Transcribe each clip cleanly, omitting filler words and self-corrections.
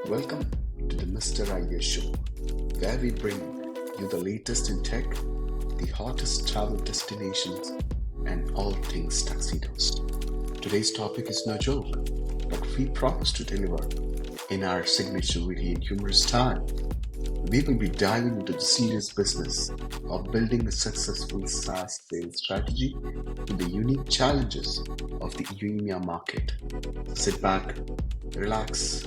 Welcome to the Mr. Idea Show, where we bring you the latest in tech, the hottest travel destinations, and all things tuxedos. Today's topic is no joke, but we promise to deliver in our signature witty and humorous style. We will be diving into the serious business of building a successful SaaS sales strategy with the unique challenges of the EMEA market. Sit back, relax,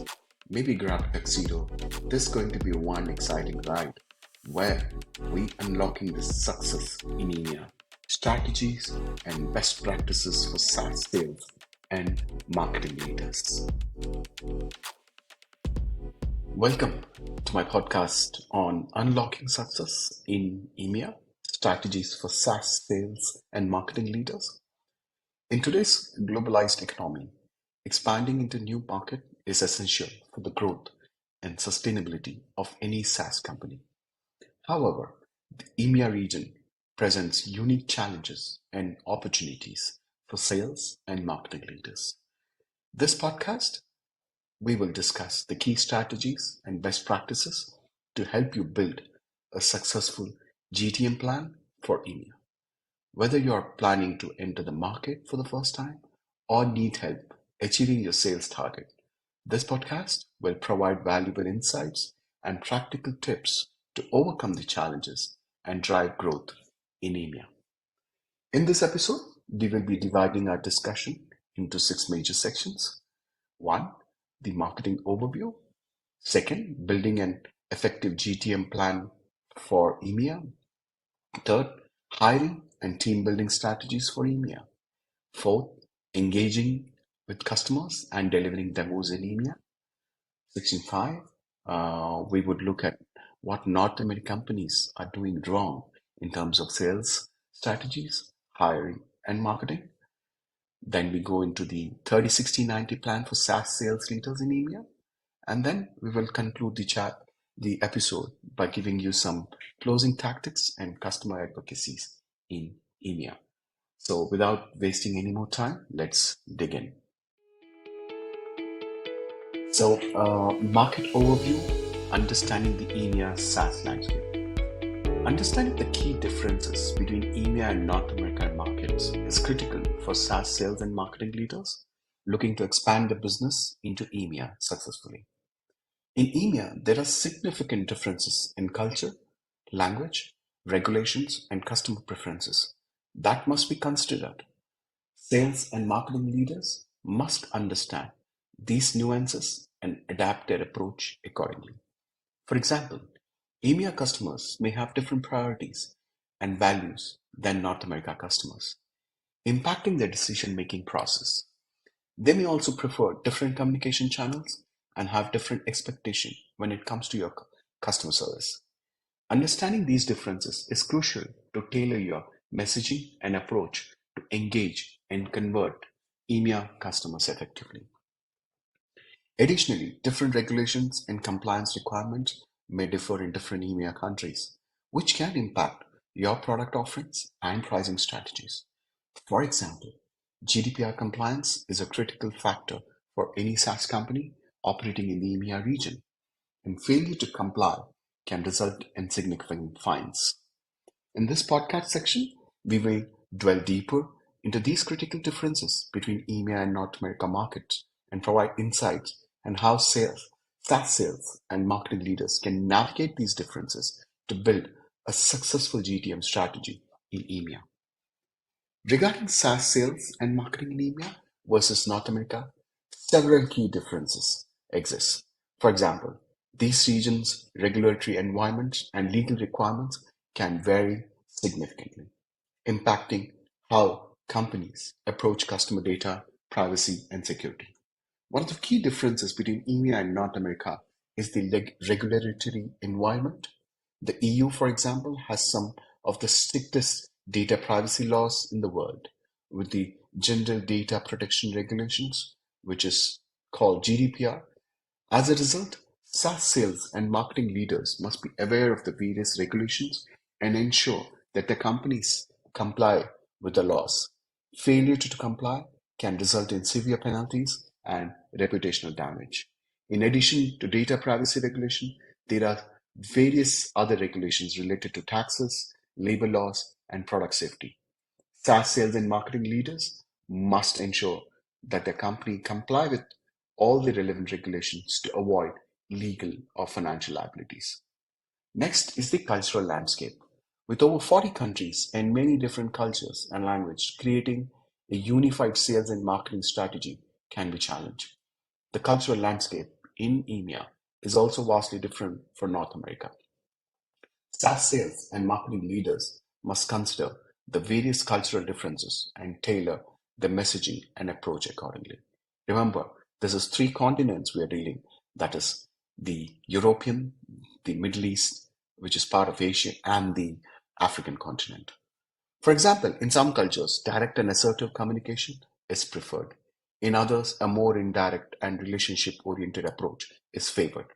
maybe grab a tuxedo. This is going to be one exciting ride where we unlocking the success in EMEA, strategies and best practices for SaaS sales and marketing leaders. Welcome to my podcast on unlocking success in EMEA, strategies for SaaS sales and marketing leaders. In today's globalized economy, expanding into new market is essential for the growth and sustainability of any SaaS company. However, the EMEA region presents unique challenges and opportunities for sales and marketing leaders. This podcast we will discuss the key strategies and best practices to help you build a successful GTM plan for EMEA. Whether you are planning to enter the market for the first time or need help achieving your sales target, this podcast will provide valuable insights and practical tips to overcome the challenges and drive growth in EMEA. In this episode, we will be dividing our discussion into 6 major sections. 1. The marketing overview. 2nd, building an effective GTM plan for EMEA. 3rd, hiring and team building strategies for EMEA. 4th, engaging with customers and delivering demos in EMEA. Section 5, we would look at what North American companies are doing wrong in terms of sales strategies, hiring, and marketing. Then we go into the 30-60-90 plan for SaaS sales leaders in EMEA. And then we will conclude the episode by giving you some closing tactics and customer advocacies in EMEA. So without wasting any more time, let's dig in. So market overview, understanding the EMEA SaaS landscape. Understanding the key differences between EMEA and North American markets is critical for SaaS sales and marketing leaders looking to expand their business into EMEA successfully. In EMEA, there are significant differences in culture, language, regulations, and customer preferences that must be considered. Sales and marketing leaders must understand these nuances and adapt their approach accordingly. For example, EMEA customers may have different priorities and values than North America customers, impacting their decision-making process. They may also prefer different communication channels and have different expectations when it comes to your customer service. Understanding these differences is crucial to tailor your messaging and approach to engage and convert EMEA customers effectively. Additionally, different regulations and compliance requirements may differ in different EMEA countries, which can impact your product offerings and pricing strategies. For example, GDPR compliance is a critical factor for any SaaS company operating in the EMEA region, and failure to comply can result in significant fines. In this podcast section, we will dwell deeper into these critical differences between EMEA and North America markets and provide insights on how SaaS sales and marketing leaders can navigate these differences to build a successful GTM strategy in EMEA. Regarding SaaS sales and marketing in EMEA versus North America, several key differences exist. For example, these regions' regulatory environments and legal requirements can vary significantly, impacting how companies approach customer data, privacy, and security. One of the key differences between EMEA and North America is the regulatory environment. The EU, for example, has some of the strictest data privacy laws in the world, with the General Data Protection Regulations, which is called GDPR. As a result, SaaS sales and marketing leaders must be aware of the various regulations and ensure that their companies comply with the laws. Failure to comply can result in severe penalties and reputational damage. In addition to data privacy regulation, there are various other regulations related to taxes, labor laws, and product safety. SaaS sales and marketing leaders must ensure that their company comply with all the relevant regulations to avoid legal or financial liabilities. Next is the cultural landscape. With over 40 countries and many different cultures and language, creating a unified sales and marketing strategy can be challenging. The cultural landscape in EMEA is also vastly different for North America. SaaS sales and marketing leaders must consider the various cultural differences and tailor the messaging and approach accordingly. Remember, this is three continents we are dealing, that is the European, the Middle East, which is part of Asia, and the African continent. For example, in some cultures, direct and assertive communication is preferred. In others, a more indirect and relationship oriented approach is favored.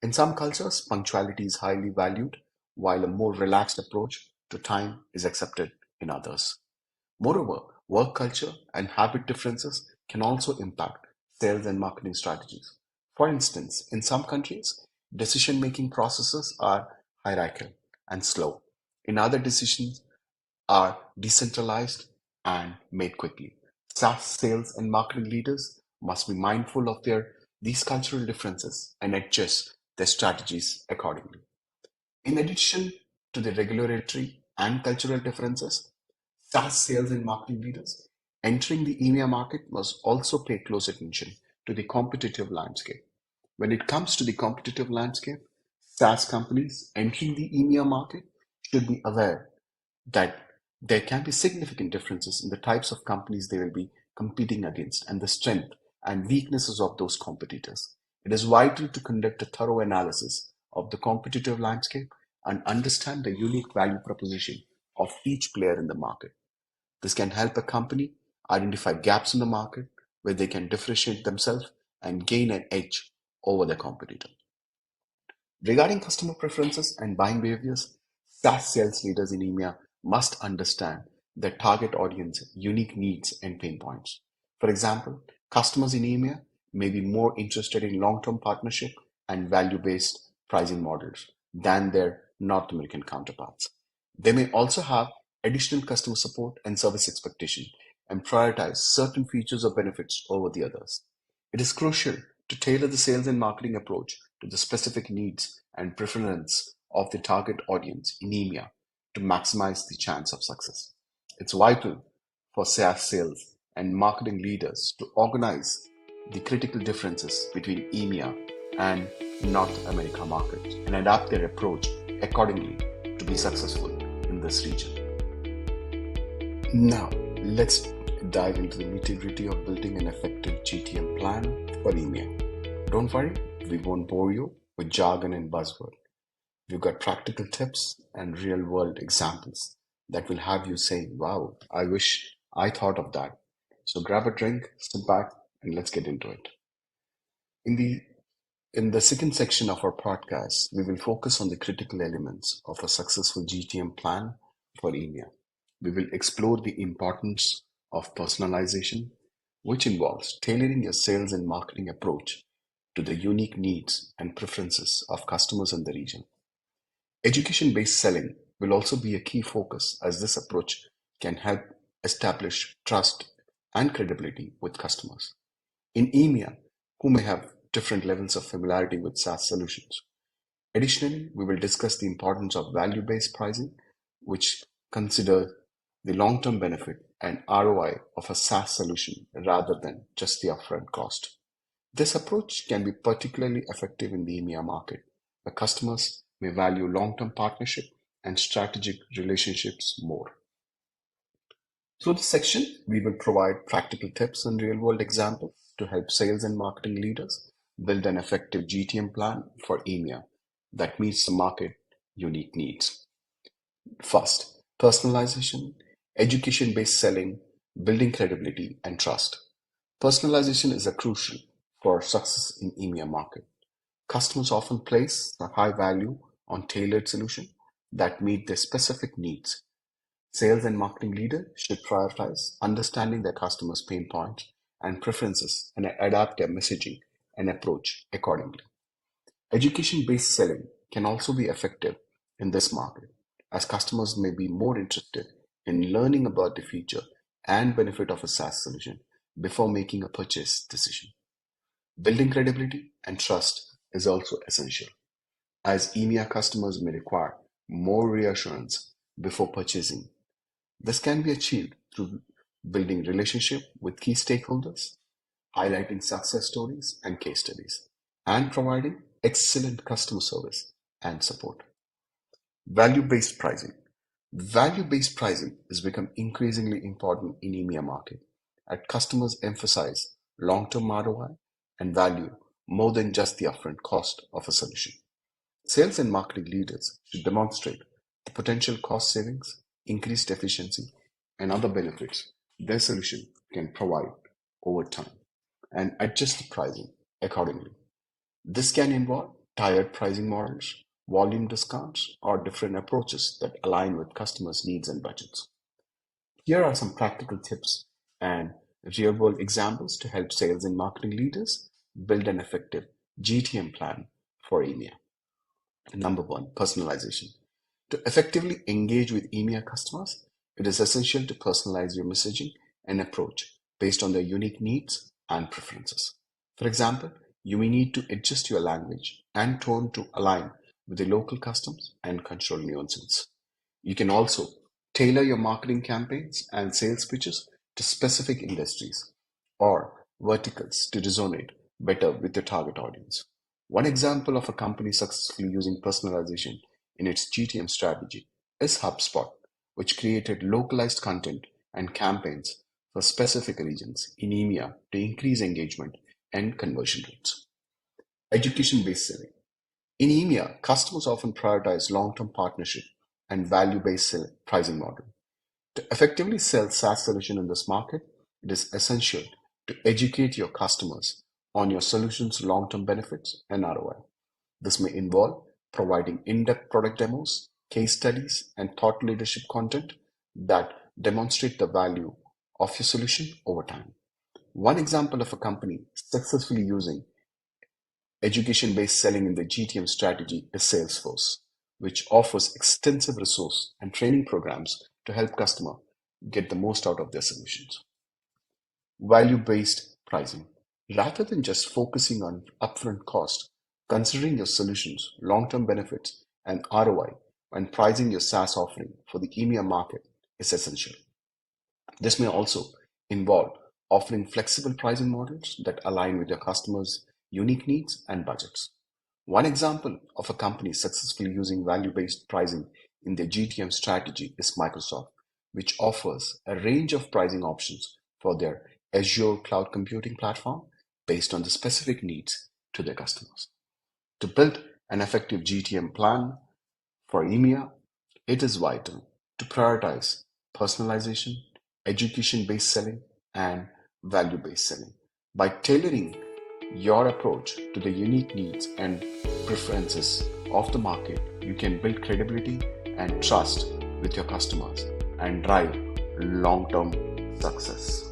In some cultures, punctuality is highly valued, while a more relaxed approach to time is accepted in others. Moreover, work culture and habit differences can also impact sales and marketing strategies. For instance, in some countries, decision making processes are hierarchical and slow. In other, decisions are decentralized and made quickly. SaaS sales and marketing leaders must be mindful of these cultural differences and adjust their strategies accordingly. In addition to the regulatory and cultural differences, SaaS sales and marketing leaders entering the EMEA market must also pay close attention to the competitive landscape. When it comes to the competitive landscape, SaaS companies entering the EMEA market should be aware that there can be significant differences in the types of companies they will be competing against and the strength and weaknesses of those competitors. It is vital to conduct a thorough analysis of the competitive landscape and understand the unique value proposition of each player in the market. This can help a company identify gaps in the market where they can differentiate themselves and gain an edge over their competitor. Regarding customer preferences and buying behaviors, SaaS sales leaders in EMEA must understand their target audience, unique needs, and pain points. For example, customers in EMEA may be more interested in long-term partnership and value-based pricing models than their North American counterparts. They may also have additional customer support and service expectation and prioritize certain features or benefits over the others. It is crucial to tailor the sales and marketing approach to the specific needs and preference of the target audience in EMEA to maximize the chance of success. It's vital for SaaS sales and marketing leaders to organize the critical differences between EMEA and North America markets and adapt their approach accordingly to be successful in this region. Now, let's dive into the nitty-gritty of building an effective GTM plan for EMEA. Don't worry, we won't bore you with jargon and buzzword. We've got practical tips and real-world examples that will have you saying, wow, I wish I thought of that. So grab a drink, sit back, and let's get into it. In the second section of our podcast, we will focus on the critical elements of a successful GTM plan for EMEA. We will explore the importance of personalization, which involves tailoring your sales and marketing approach to the unique needs and preferences of customers in the region. Education-based selling will also be a key focus as this approach can help establish trust and credibility with customers. In EMEA, who may have different levels of familiarity with SaaS solutions. Additionally, we will discuss the importance of value-based pricing, which consider the long-term benefit and ROI of a SaaS solution rather than just the upfront cost. This approach can be particularly effective in the EMEA market, where customers may value long-term partnership and strategic relationships more. Through this section, we will provide practical tips and real-world examples to help sales and marketing leaders build an effective GTM plan for EMEA that meets the market unique needs. First, personalization, education-based selling, building credibility and trust. Personalization is a crucial for success in EMEA market. Customers often place a high value on tailored solutions that meet their specific needs. Sales and marketing leaders should prioritize understanding their customers' pain points and preferences and adapt their messaging and approach accordingly. Education-based selling can also be effective in this market, as customers may be more interested in learning about the feature and benefit of a SaaS solution before making a purchase decision. Building credibility and trust is also essential, as EMEA customers may require more reassurance before purchasing. This can be achieved through building relationship with key stakeholders, highlighting success stories and case studies, and providing excellent customer service and support. Value-based pricing. Value-based pricing has become increasingly important in EMEA market as customers emphasize long-term ROI and value more than just the upfront cost of a solution. Sales and marketing leaders should demonstrate the potential cost savings, increased efficiency, and other benefits their solution can provide over time and adjust the pricing accordingly. This can involve tiered pricing models, volume discounts, or different approaches that align with customers' needs and budgets. Here are some practical tips and real-world examples to help sales and marketing leaders build an effective GTM plan for EMEA. Number one, personalization. To effectively engage with EMEA customers, it is essential to personalize your messaging and approach based on their unique needs and preferences. For example, you may need to adjust your language and tone to align with the local customs and cultural nuances. You can also tailor your marketing campaigns and sales pitches to specific industries or verticals to resonate better with your target audience. One example of a company successfully using personalization in its GTM strategy is HubSpot, which created localized content and campaigns for specific regions in EMEA to increase engagement and conversion rates. Education-based selling. In EMEA, customers often prioritize long-term partnership and value-based pricing model. To effectively sell SaaS solution in this market, it is essential to educate your customers on your solution's long-term benefits and ROI. This may involve providing in-depth product demos, case studies, and thought leadership content that demonstrate the value of your solution over time. One example of a company successfully using education-based selling in the GTM strategy is Salesforce, which offers extensive resource and training programs to help customers get the most out of their solutions. Value-based pricing. Rather than just focusing on upfront cost, considering your solution's long-term benefits and ROI when pricing your SaaS offering for the EMEA market is essential. This may also involve offering flexible pricing models that align with your customers' unique needs and budgets. One example of a company successfully using value-based pricing in their GTM strategy is Microsoft, which offers a range of pricing options for their Azure cloud computing platform based on the specific needs to their customers. To build an effective GTM plan for EMEA, it is vital to prioritize personalization, education-based selling, and value-based selling. By tailoring your approach to the unique needs and preferences of the market, you can build credibility and trust with your customers and drive long-term success.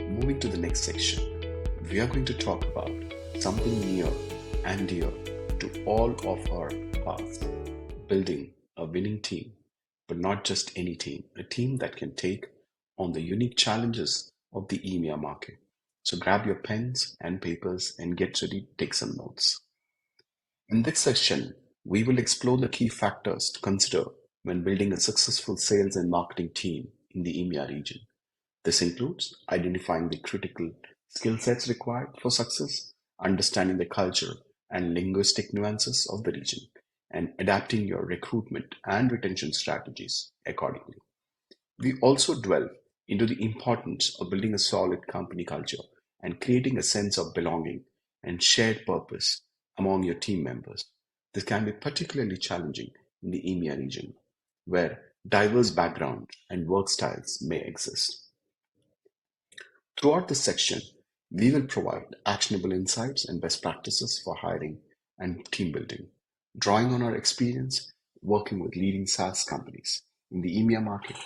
Moving to the next section, we are going to talk about something near and dear to all of our hearts: building a winning team, but not just any team, a team that can take on the unique challenges of the EMEA market. So grab your pens and papers and get ready to take some notes. In this section, we will explore the key factors to consider when building a successful sales and marketing team in the EMEA region. This includes identifying the critical skill sets required for success, understanding the culture and linguistic nuances of the region, and adapting your recruitment and retention strategies accordingly. We also delve into the importance of building a solid company culture and creating a sense of belonging and shared purpose among your team members. This can be particularly challenging in the EMEA region, where diverse backgrounds and work styles may exist. Throughout this section, we will provide actionable insights and best practices for hiring and team building, drawing on our experience working with leading SaaS companies in the EMEA market.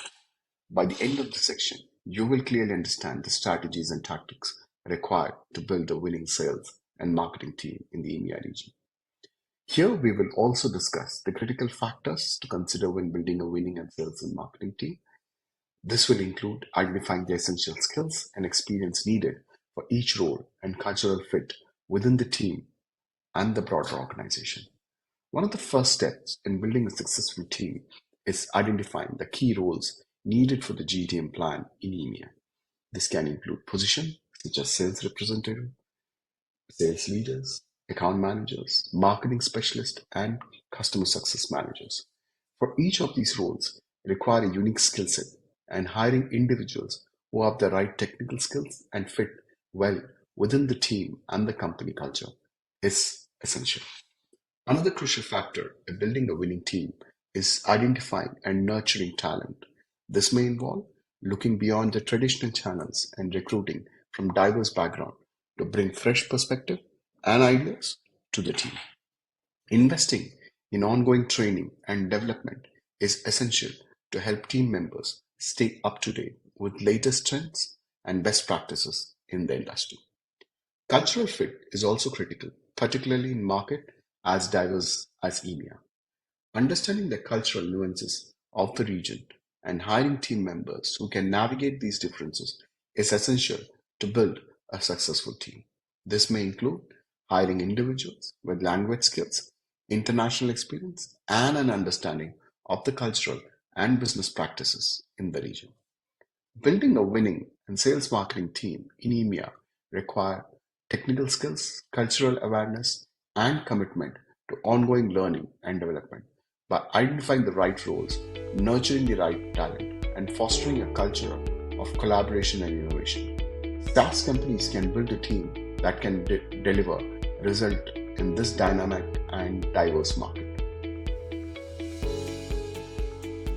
By the end of the section, you will clearly understand the strategies and tactics required to build a winning sales and marketing team in the EMEA region. Here, we will also discuss the critical factors to consider when building a winning and sales and marketing team. This will include identifying the essential skills and experience needed for each role and cultural fit within the team and the broader organization. One of the first steps in building a successful team is identifying the key roles needed for the GTM plan in EMEA. This can include positions such as sales representative, sales leaders, account managers, marketing specialists, and customer success managers. For each of these roles, require a unique skill set, and hiring individuals who have the right technical skills and fit well within the team and the company culture is essential. Another crucial factor in building a winning team is identifying and nurturing talent. This may involve looking beyond the traditional channels and recruiting from diverse backgrounds to bring fresh perspective and ideas to the team. Investing in ongoing training and development is essential to help team members stay up to date with latest trends and best practices in the industry. Cultural fit is also critical, particularly in market as diverse as EMEA. Understanding the cultural nuances of the region and hiring team members who can navigate these differences is essential to build a successful team. This may include hiring individuals with language skills, international experience, and an understanding of the cultural and business practices in the region. Building a winning and sales marketing team in EMEA require technical skills, cultural awareness, and commitment to ongoing learning and development. By identifying the right roles, nurturing the right talent, and fostering a culture of collaboration and innovation, SaaS companies can build a team that can deliver result in this dynamic and diverse market.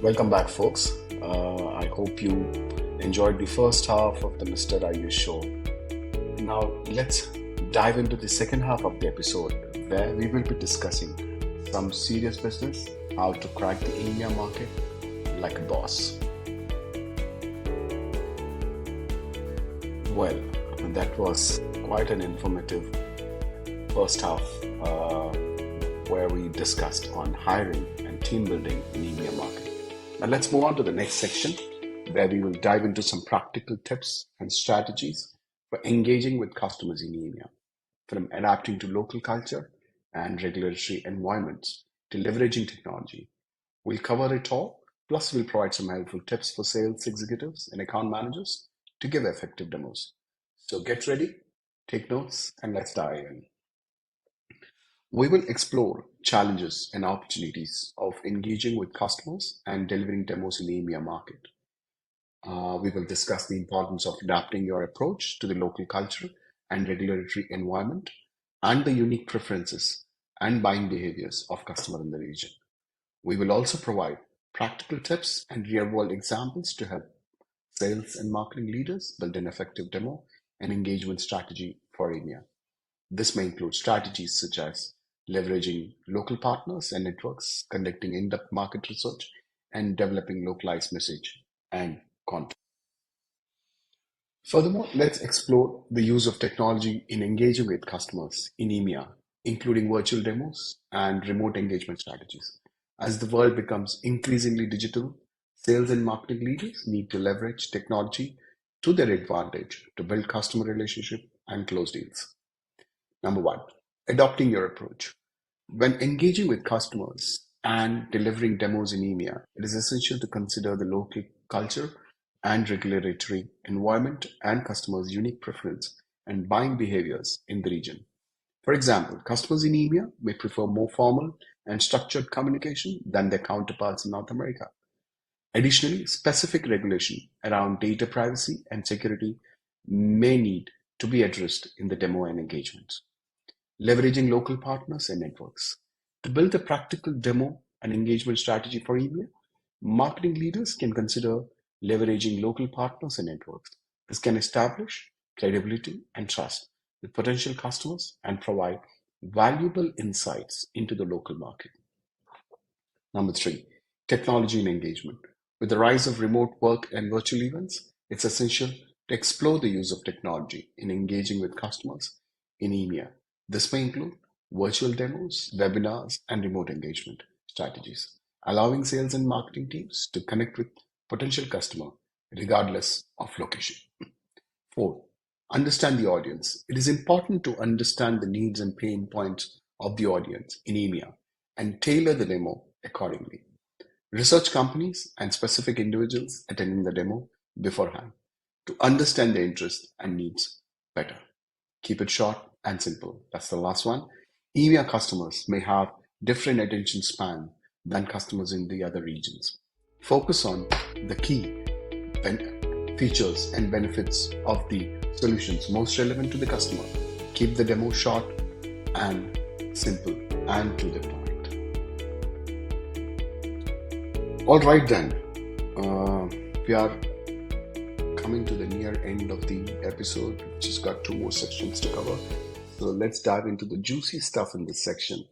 Welcome back, folks. I hope you enjoyed the first half of the Mr. IU show. Now, let's dive into the second half of the episode where we will be discussing some serious business, how to crack the EMEA market like a boss. Well, that was quite an informative first half where we discussed on hiring and team building in EMEA market. Now let's move on to the next section where we will dive into some practical tips and strategies for engaging with customers in EMEA, from adapting to local culture and regulatory environments to leveraging technology. We'll cover it all, plus we'll provide some helpful tips for sales executives and account managers to give effective demos. So get ready, take notes, and let's dive in. We will explore challenges and opportunities of engaging with customers and delivering demos in the EMEA market. We will discuss the importance of adapting your approach to the local culture and regulatory environment and the unique preferences and buying behaviors of customers in the region. We will also provide practical tips and real-world examples to help sales and marketing leaders build an effective demo and engagement strategy for EMEA. This may include strategies such as leveraging local partners and networks, conducting in-depth market research, and developing localized message and content. Furthermore, let's explore the use of technology in engaging with customers in EMEA, including virtual demos and remote engagement strategies. As the world becomes increasingly digital, sales and marketing leaders need to leverage technology to their advantage to build customer relationship and close deals. Number one, adopting your approach. When engaging with customers and delivering demos in EMEA, it is essential to consider the local culture and regulatory environment and customers' unique preference and buying behaviors in the region. For example, customers in EMEA may prefer more formal and structured communication than their counterparts in North America. Additionally, specific regulation around data privacy and security may need to be addressed in the demo and engagements. Leveraging local partners and networks. To build a practical demo and engagement strategy for EMEA, marketing leaders can consider leveraging local partners and networks. This can establish credibility and trust with potential customers and provide valuable insights into the local market. Number three, technology and engagement. With the rise of remote work and virtual events, it's essential to explore the use of technology in engaging with customers in EMEA. This may include virtual demos, webinars, and remote engagement strategies, allowing sales and marketing teams to connect with potential customer regardless of location. 4. Understand the audience. It is important to understand the needs and pain points of the audience in EMEA and tailor the demo accordingly. Research companies and specific individuals attending the demo beforehand to understand their interests and needs better. Keep it short and simple. That's the last one. EMEA customers may have different attention span than customers in the other regions. Focus on the key features and benefits of the solutions most relevant to the customer. Keep the demo short and simple and to the point. All right then, we are coming to the near end of the episode. We've just got 2 more sections to cover. So let's dive into the juicy stuff in this section.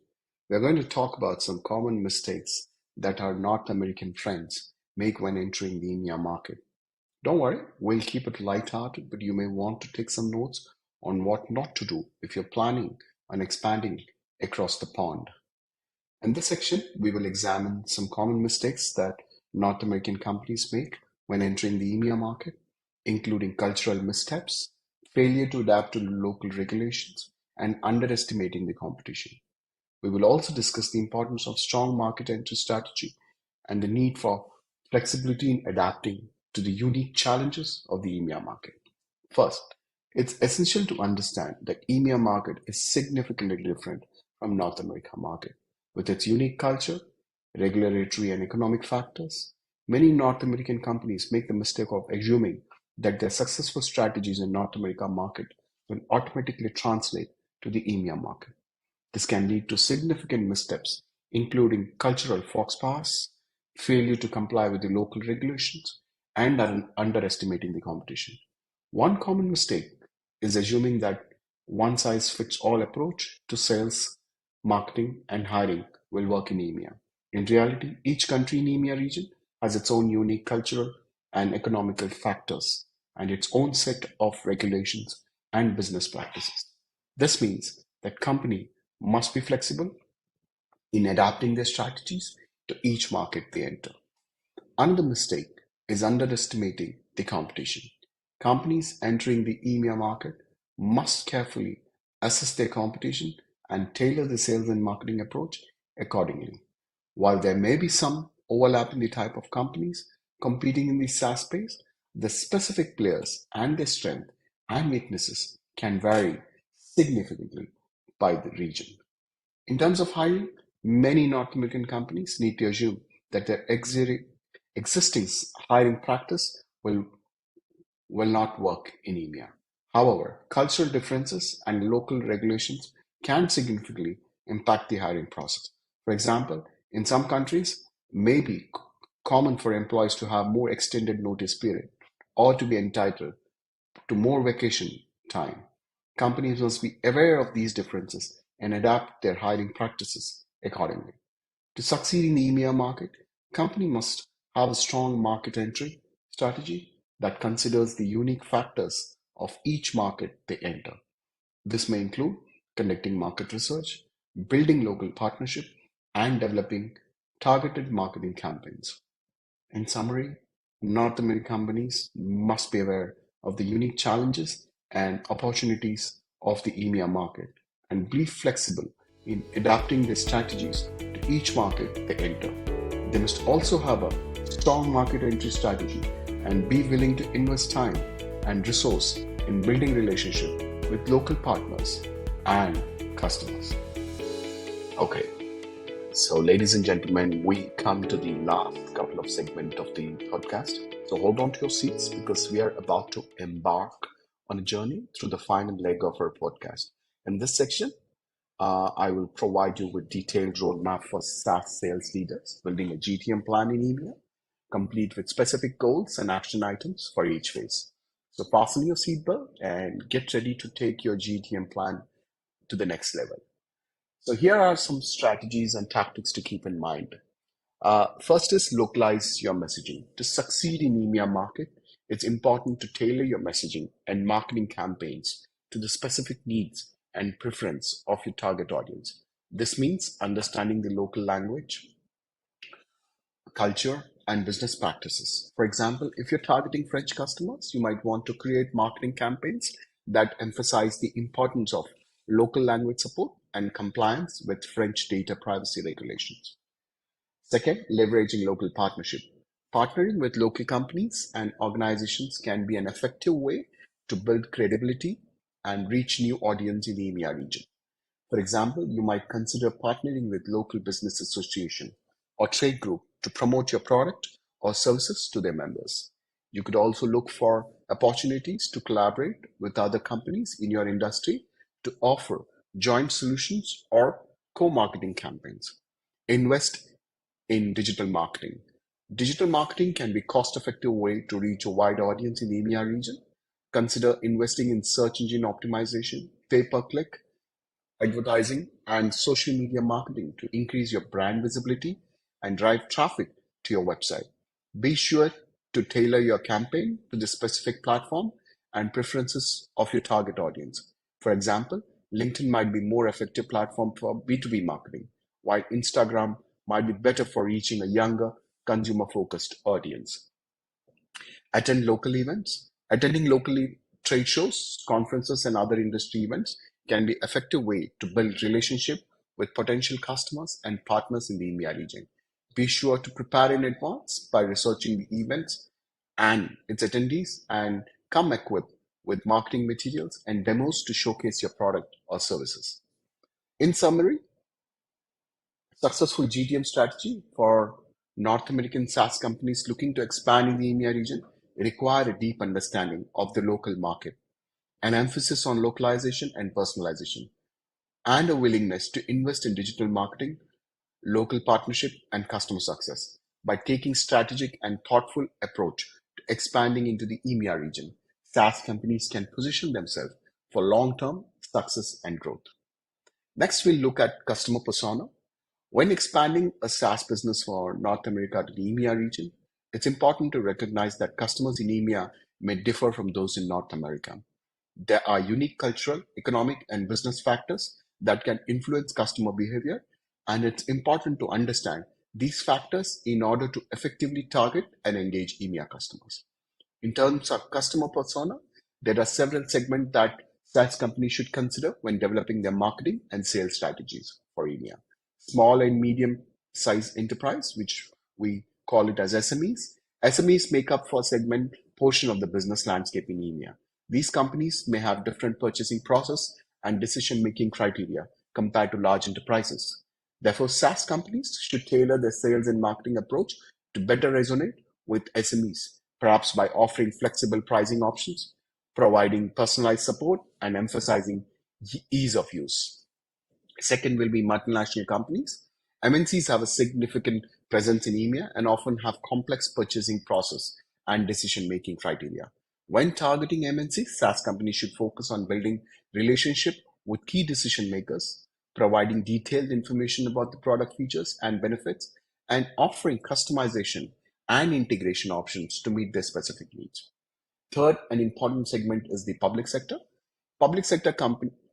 We're going to talk about some common mistakes that our North American friends make when entering the EMEA market. Don't worry, we'll keep it lighthearted, but you may want to take some notes on what not to do if you're planning on expanding across the pond. In this section, we will examine some common mistakes that North American companies make when entering the EMEA market, including cultural missteps, failure to adapt to local regulations, and underestimating the competition. We will also discuss the importance of strong market entry strategy and the need for flexibility in adapting to the unique challenges of the EMEA market. First, it's essential to understand that EMEA market is significantly different from North America market. With its unique culture, regulatory and economic factors, many North American companies make the mistake of assuming that their successful strategies in North America market will automatically translate to the EMEA market. This can lead to significant missteps, including cultural fox pass, failure to comply with the local regulations, and underestimating the competition. One common mistake is assuming that one-size-fits-all approach to sales, marketing, and hiring will work in EMEA. In reality, each country in EMEA region has its own unique cultural and economical factors and its own set of regulations and business practices. This means that company must be flexible in adapting their strategies to each market they enter. Another mistake is underestimating the competition. Companies entering the EMEA market must carefully assess their competition and tailor the sales and marketing approach accordingly. While there may be some overlap in the type of companies competing in the SaaS space, the specific players and their strength and weaknesses can vary significantly by the region. In terms of hiring, many North American companies need to assume that their existing hiring practice will not work in EMEA. However, cultural differences and local regulations can significantly impact the hiring process. For example, in some countries, it may be common for employees to have more extended notice period or to be entitled to more vacation time. Companies must be aware of these differences and adapt their hiring practices accordingly. To succeed in the EMEA market, company must have a strong market entry strategy that considers the unique factors of each market they enter. This may include conducting market research, building local partnership, and developing targeted marketing campaigns. In summary, North American companies must be aware of the unique challenges and opportunities of the EMEA market and be flexible in adapting their strategies to each market they enter. They must also have a strong market entry strategy and be willing to invest time and resource in building relationship with local partners and customers. Okay, so ladies and gentlemen, we come to the last couple of segments of the podcast. So hold on to your seats because we are about to embark on a journey through the final leg of our podcast. In this section, I will provide you with detailed roadmap for SaaS sales leaders, building a GTM plan in EMEA, complete with specific goals and action items for each phase. So fasten your seatbelt and get ready to take your GTM plan to the next level. So here are some strategies and tactics to keep in mind. First is localize your messaging. To succeed in EMEA market, it's important to tailor your messaging and marketing campaigns to the specific needs and preference of your target audience. This means understanding the local language, culture, and business practices. For example, if you're targeting French customers, you might want to create marketing campaigns that emphasize the importance of local language support and compliance with French data privacy regulations. Second, leveraging local partnership. Partnering with local companies and organizations can be an effective way to build credibility and reach new audience in the EMEA region. For example, you might consider partnering with local business association or trade group to promote your product or services to their members. You could also look for opportunities to collaborate with other companies in your industry to offer joint solutions or co-marketing campaigns. Invest in digital marketing. Digital marketing can be a cost-effective way to reach a wide audience in the EMEA region. Consider investing in search engine optimization, pay-per-click, advertising, and social media marketing to increase your brand visibility and drive traffic to your website. Be sure to tailor your campaign to the specific platform and preferences of your target audience. For example, LinkedIn might be more effective platform for B2B marketing, while Instagram might be better for reaching a younger, consumer-focused audience. Attend local events. Attending locally trade shows, conferences, and other industry events can be an effective way to build relationship with potential customers and partners in the EMEA region. Be sure to prepare in advance by researching the events and its attendees and come equipped with marketing materials and demos to showcase your product or services. In summary, successful GTM strategy for North American SaaS companies looking to expand in the EMEA region require a deep understanding of the local market, an emphasis on localization and personalization, and a willingness to invest in digital marketing, local partnership, and customer success. By taking strategic and thoughtful approach to expanding into the EMEA region, SaaS companies can position themselves for long-term success and growth. Next, we'll look at customer persona. When expanding a SaaS business for North America to the EMEA region, it's important to recognize that customers in EMEA may differ from those in North America. There are unique cultural, economic, and business factors that can influence customer behavior, and it's important to understand these factors in order to effectively target and engage EMEA customers. In terms of customer persona, there are several segments that SaaS companies should consider when developing their marketing and sales strategies for EMEA. Small and medium sized enterprise, which we call it as SMEs. SMEs make up for a segment portion of the business landscape in EMEA. These companies may have different purchasing process and decision-making criteria compared to large enterprises. Therefore, SaaS companies should tailor their sales and marketing approach to better resonate with SMEs, perhaps by offering flexible pricing options, providing personalized support, and emphasizing ease of use. Second will be multinational companies. MNCs have a significant presence in EMEA and often have complex purchasing process and decision-making criteria. When targeting MNCs, SaaS companies should focus on building relationship with key decision makers, providing detailed information about the product features and benefits, and offering customization and integration options to meet their specific needs. Third, an important segment is the public sector. Public sector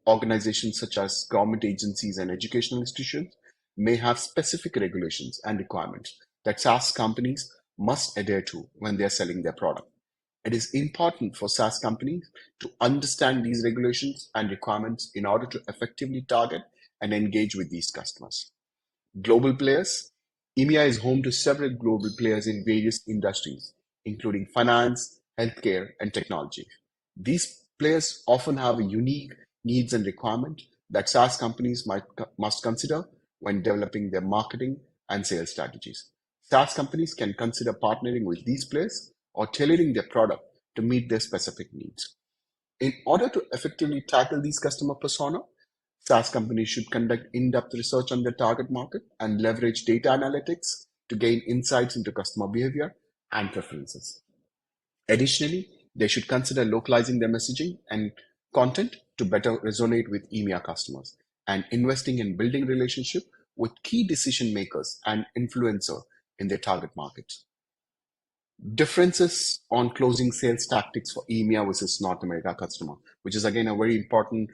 organizations such as government agencies and educational institutions may have specific regulations and requirements that SaaS companies must adhere to when they are selling their product. It is important for SaaS companies to understand these regulations and requirements in order to effectively target and engage with these customers. Global players. EMEA is home to several global players in various industries, including finance, healthcare, and technology. These players often have a unique needs and requirements that SaaS companies must consider when developing their marketing and sales strategies. SaaS companies can consider partnering with these players or tailoring their product to meet their specific needs. In order to effectively tackle these customer persona, SaaS companies should conduct in-depth research on their target market and leverage data analytics to gain insights into customer behavior and preferences. Additionally, they should consider localizing their messaging and content to better resonate with EMEA customers and investing in building relationship with key decision makers and influencers in their target markets. Differences on closing sales tactics for EMEA versus North America customer, which is again a very important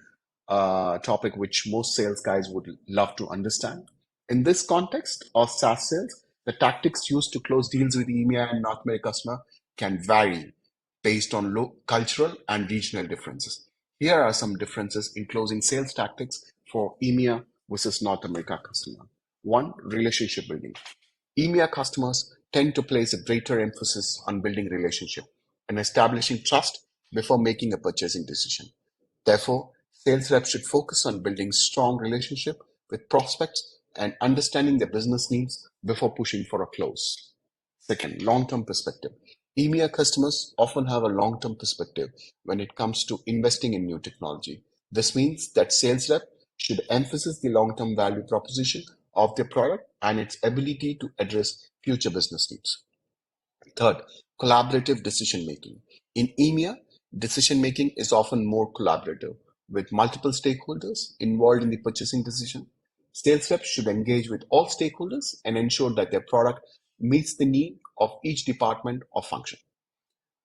topic which most sales guys would love to understand. In this context of SaaS sales, the tactics used to close deals with EMEA and North America customer can vary based on cultural and regional differences. Here are some differences in closing sales tactics for EMEA versus North America customer. One, relationship building. EMEA customers tend to place a greater emphasis on building relationship and establishing trust before making a purchasing decision. Therefore, sales reps should focus on building strong relationship with prospects and understanding their business needs before pushing for a close. Second, long-term perspective. EMEA customers often have a long-term perspective when it comes to investing in new technology. This means that sales rep should emphasize the long-term value proposition of their product and its ability to address future business needs. Third, collaborative decision making. In EMEA, decision making is often more collaborative with multiple stakeholders involved in the purchasing decision. Sales reps should engage with all stakeholders and ensure that their product meets the need of each department or function.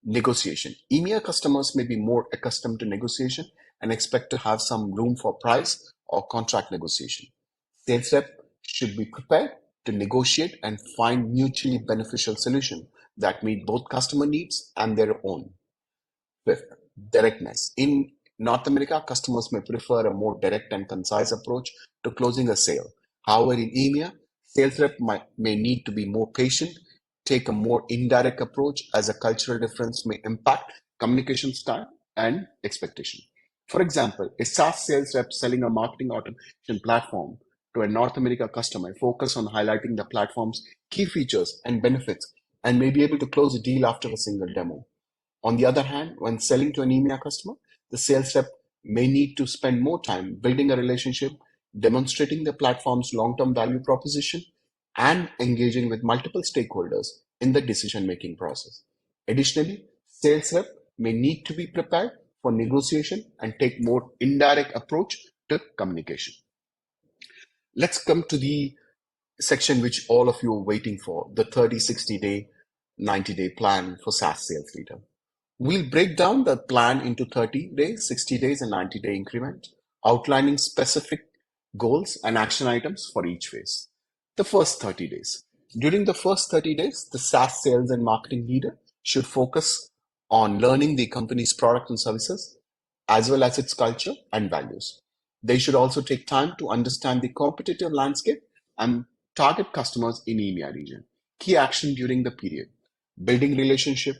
Negotiation. EMEA customers may be more accustomed to negotiation and expect to have some room for price or contract negotiation. Sales rep should be prepared to negotiate and find mutually beneficial solutions that meet both customer needs and their own. Fifth, directness. In North America, customers may prefer a more direct and concise approach to closing a sale. However, in EMEA, sales rep may need to be more patient, take a more indirect approach as a cultural difference may impact communication style and expectation. For example, a SaaS sales rep selling a marketing automation platform to a North America customer focus on highlighting the platform's key features and benefits and may be able to close a deal after a single demo. On the other hand, when selling to an EMEA customer, the sales rep may need to spend more time building a relationship, demonstrating the platform's long-term value proposition, and engaging with multiple stakeholders in the decision-making process. Additionally, sales rep may need to be prepared for negotiation and take more indirect approach to communication. Let's come to the section which all of you are waiting for, the 30, 60-day, 90-day plan for SaaS sales leader. We'll break down the plan into 30 days, 60 days, and 90-day increment, outlining specific goals and action items for each phase. The first 30 days. During the first 30 days, the SaaS sales and marketing leader should focus on learning the company's product and services, as well as its culture and values. They should also take time to understand the competitive landscape and target customers in EMEA region. Key action during the period. Building relationship,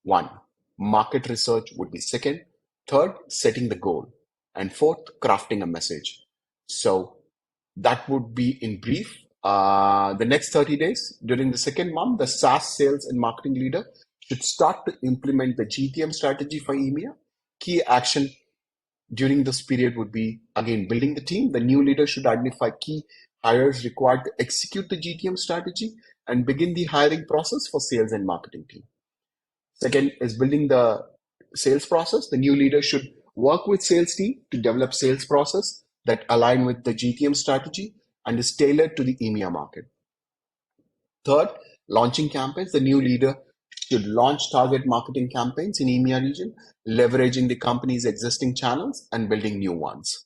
one. Market research would be second. Third, setting the goal. And fourth, crafting a message. So that would be in brief. The next 30 days, during the second month, the SaaS sales and marketing leader should start to implement the GTM strategy for EMEA. Key action during this period would be, again, building the team. The new leader should identify key hires required to execute the GTM strategy and begin the hiring process for sales and marketing team. Second is building the sales process. The new leader should work with sales team to develop sales process that align with the GTM strategy and is tailored to the EMEA market. Third, launching campaigns. The new leader should launch target marketing campaigns in EMEA region, leveraging the company's existing channels and building new ones.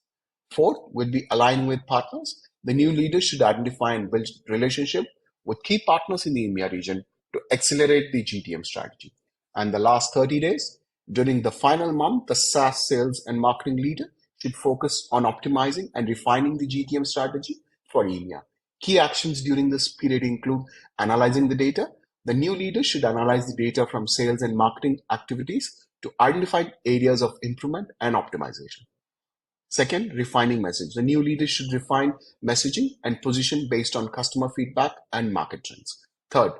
Fourth would be aligning with partners. The new leader should identify and build relationship with key partners in the EMEA region to accelerate the GTM strategy. And the last 30 days, during the final month, the SaaS sales and marketing leader should focus on optimizing and refining the GTM strategy for EMEA. Key actions during this period include analyzing the data. The new leader should analyze the data from sales and marketing activities to identify areas of improvement and optimization. Second, refining message. The new leader should refine messaging and position based on customer feedback and market trends. Third,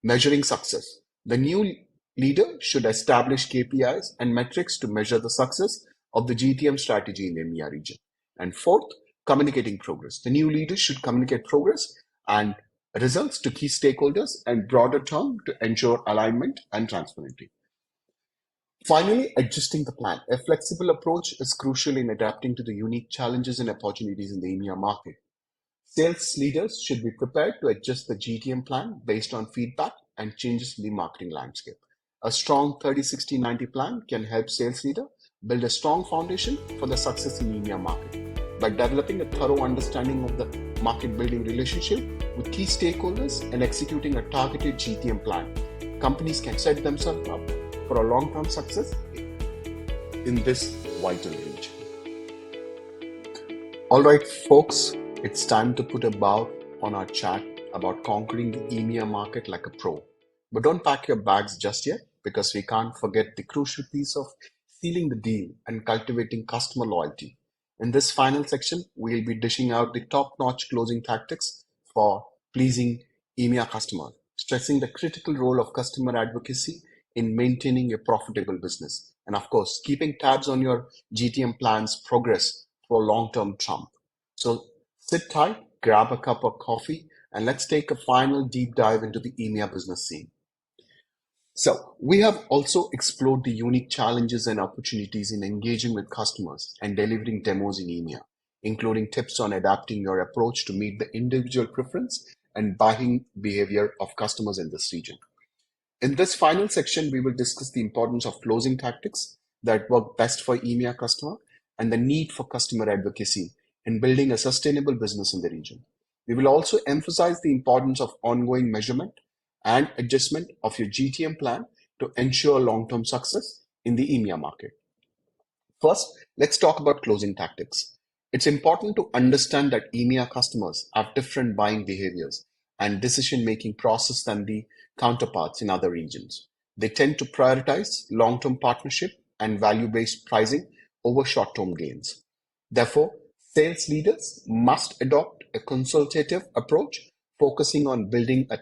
measuring success. The new leader should establish KPIs and metrics to measure the success of the GTM strategy in the EMEA region. And fourth, communicating progress. The new leader should communicate progress and results to key stakeholders and broader term to ensure alignment and transparency. Finally, adjusting the plan. A flexible approach is crucial in adapting to the unique challenges and opportunities in the EMEA market. Sales leaders should be prepared to adjust the GTM plan based on feedback and changes in the marketing landscape. A strong 30-60-90 plan can help sales leader build a strong foundation for the success in EMEA market. By developing a thorough understanding of the market building relationship with key stakeholders and executing a targeted GTM plan, companies can set themselves up for a long-term success in this vital region. All right, folks, it's time to put a bow on our chat about conquering the EMEA market like a pro. But don't pack your bags just yet, because we can't forget the crucial piece of sealing the deal and cultivating customer loyalty. In this final section, we'll be dishing out the top-notch closing tactics for pleasing EMEA customers, stressing the critical role of customer advocacy in maintaining a profitable business, and of course, keeping tabs on your GTM plan's progress for long-term trump. So sit tight, grab a cup of coffee, and let's take a final deep dive into the EMEA business scene. So we have also explored the unique challenges and opportunities in engaging with customers and delivering demos in EMEA, including tips on adapting your approach to meet the individual preference and buying behavior of customers in this region. In this final section, we will discuss the importance of closing tactics that work best for EMEA customer and the need for customer advocacy in building a sustainable business in the region. We will also emphasize the importance of ongoing measurement and adjustment of your GTM plan to ensure long-term success in the EMEA market. First, let's talk about closing tactics. It's important to understand that EMEA customers have different buying behaviors and decision-making process than the counterparts in other regions. They tend to prioritize long-term partnership and value-based pricing over short-term gains. Therefore, sales leaders must adopt a consultative approach, focusing on building a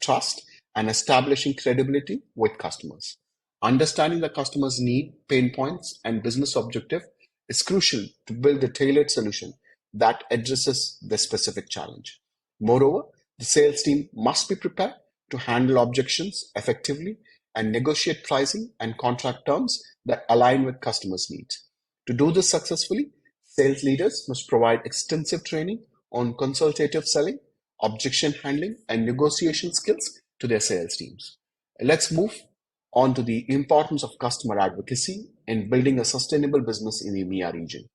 trust and establishing credibility with customers. Understanding the customer's need, pain points, and business objective is crucial to build a tailored solution that addresses the specific challenge. Moreover, the sales team must be prepared to handle objections effectively and negotiate pricing and contract terms that align with customers' needs. To do this successfully, sales leaders must provide extensive training on consultative selling, objection handling, and negotiation skills to their sales teams. Let's move on to the importance of customer advocacy in building a sustainable business in the EMEA region.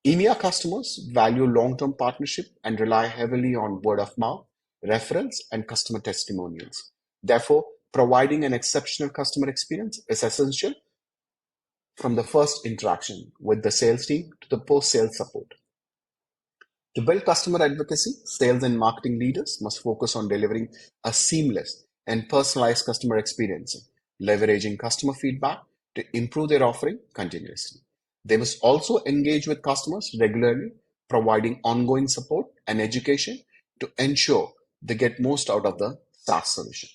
EMEA customers value long-term partnership and rely heavily on word of mouth, referrals, and customer testimonials. Therefore, providing an exceptional customer experience is essential from the first interaction with the sales team to the post-sales support. To build customer advocacy, sales and marketing leaders must focus on delivering a seamless and personalized customer experience, leveraging customer feedback to improve their offering continuously. They must also engage with customers regularly, providing ongoing support and education to ensure they get most out of the SaaS solution.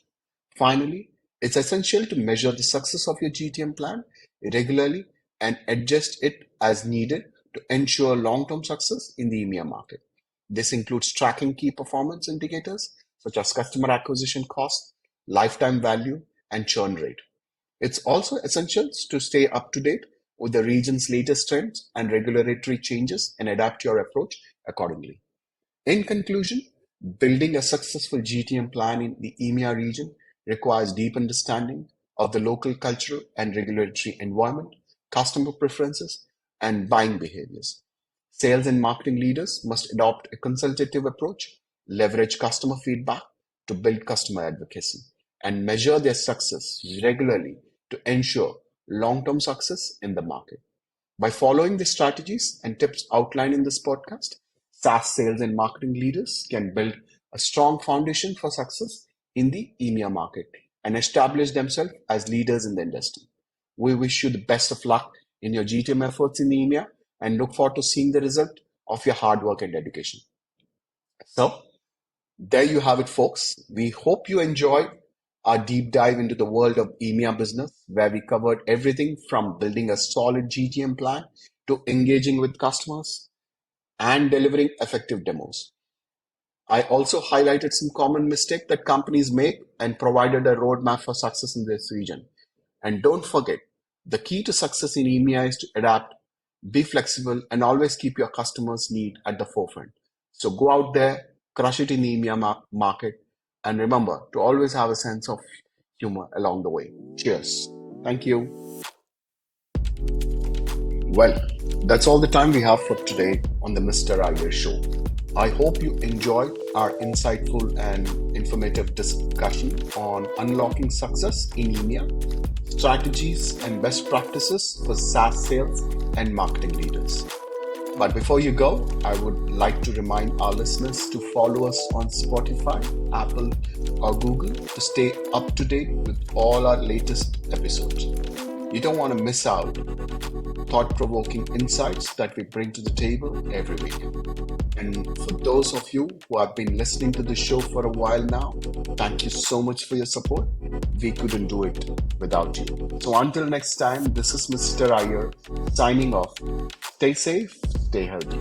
Finally, it's essential to measure the success of your GTM plan regularly and adjust it as needed to ensure long-term success in the EMEA market. This includes tracking key performance indicators such as customer acquisition cost, lifetime value, and churn rate. It's also essential to stay up to date with the region's latest trends and regulatory changes and adapt your approach accordingly. In conclusion, building a successful GTM plan in the EMEA region requires deep understanding of the local cultural and regulatory environment, customer preferences, and buying behaviors. Sales and marketing leaders must adopt a consultative approach, leverage customer feedback to build customer advocacy, and measure their success regularly to ensure long-term success in the market. By following the strategies and tips outlined in this podcast, SaaS sales and marketing leaders can build a strong foundation for success in the EMEA market and establish themselves as leaders in the industry. We wish you the best of luck in your GTM efforts in the EMEA and look forward to seeing the result of your hard work and dedication. So, there you have it, folks. We hope you enjoyed our deep dive into the world of EMEA business, where we covered everything from building a solid GTM plan to engaging with customers and delivering effective demos. I also highlighted some common mistakes that companies make and provided a roadmap for success in this region. And don't forget, the key to success in EMEA is to adapt, be flexible, and always keep your customers' need at the forefront. So go out there, crush it in the EMEA market, And remember to always have a sense of humor along the way. Cheers. Thank you. Well, that's all the time we have for today on the Mr. Iyer Show. I hope you enjoyed our insightful and informative discussion on unlocking success in EMEA, strategies and best practices for SaaS sales and marketing leaders. But before you go, I would like to remind our listeners to follow us on Spotify, Apple, or Google to stay up to date with all our latest episodes. You don't want to miss out thought-provoking insights that we bring to the table every week. And for those of you who have been listening to the show for a while now, thank you so much for your support. We couldn't do it without you. So until next time, this is Mr. Iyer signing off. Stay safe, stay healthy.